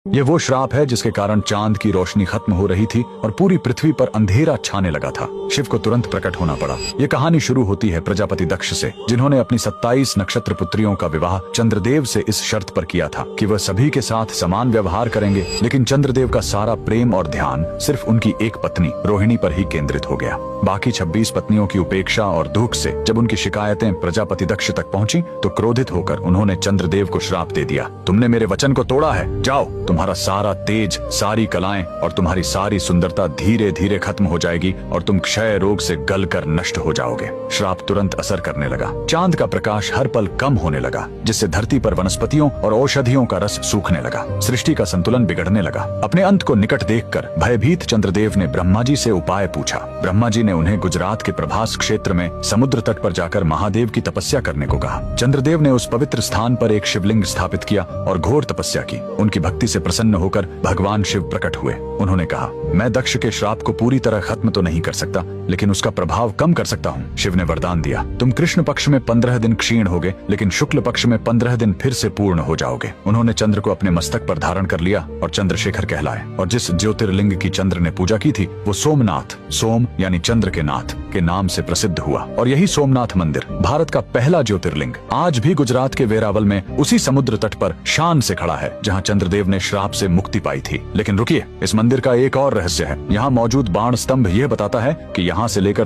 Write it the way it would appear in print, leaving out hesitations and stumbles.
ये वो श्राप है जिसके कारण चांद की रोशनी खत्म हो रही थी और पूरी पृथ्वी पर अंधेरा छाने लगा था। शिव को तुरंत प्रकट होना पड़ा। ये कहानी शुरू होती है प्रजापति दक्ष से, जिन्होंने अपनी 27 नक्षत्र पुत्रियों का विवाह चंद्रदेव से इस शर्त पर किया था कि वह सभी के साथ समान व्यवहार करेंगे। लेकिन चंद्रदेव का सारा प्रेम और ध्यान सिर्फ उनकी एक पत्नी रोहिणी पर ही केंद्रित हो गया। बाकी 26 पत्नियों की उपेक्षा और दुख से जब उनकी शिकायतें प्रजापति दक्ष तक पहुंची तो क्रोधित होकर उन्होंने चंद्रदेव को श्राप दे दिया। तुमने मेरे वचन को तोड़ा है, जाओ, तुम्हारा सारा तेज, सारी कलाएं और तुम्हारी सारी सुंदरता धीरे धीरे खत्म हो जाएगी और तुम क्षय रोग से गलकर नष्ट हो जाओगे। श्राप तुरंत असर करने लगा। चांद का प्रकाश हर पल कम होने लगा, जिससे धरती पर वनस्पतियों और औषधियों का रस सूखने लगा। सृष्टि का संतुलन बिगड़ने लगा। अपने अंत को निकट देखकर भयभीत चंद्रदेव ने ब्रह्मा जी से उपाय पूछा। ब्रह्मा जी ने उन्हें गुजरात के प्रभास क्षेत्र में समुद्र तट पर जाकर महादेव की तपस्या करने को कहा। चंद्रदेव ने उस पवित्र स्थान पर एक शिवलिंग स्थापित किया और घोर तपस्या की। उनकी भक्ति से प्रसन्न होकर भगवान शिव प्रकट हुए। उन्होंने कहा, मैं दक्ष के श्राप को पूरी तरह खत्म तो नहीं कर सकता, लेकिन उसका प्रभाव कम कर सकता हूँ। शिव ने वरदान दिया, तुम कृष्ण पक्ष में 15 दिन क्षीण होगे, लेकिन शुक्ल पक्ष में 15 दिन फिर से पूर्ण हो जाओगे। उन्होंने चंद्र को अपने मस्तक पर धारण कर लिया और चंद्रशेखर कहलाए। और जिस ज्योतिर्लिंग की चंद्र ने पूजा की थी वो सोमनाथ, सोम यानी चंद्र के नाथ के नाम से प्रसिद्ध हुआ। और यही सोमनाथ मंदिर भारत का पहला ज्योतिर्लिंग आज भी गुजरात के वेरावल में उसी समुद्र तट पर शान से खड़ा है जहाँ चंद्रदेव ने श्राप से मुक्ति पाई थी। लेकिन रुकिए, इस मंदिर का एक और रहस्य है। यहाँ मौजूद बाण स्तंभ यह बताता है कि यहाँ से लेकर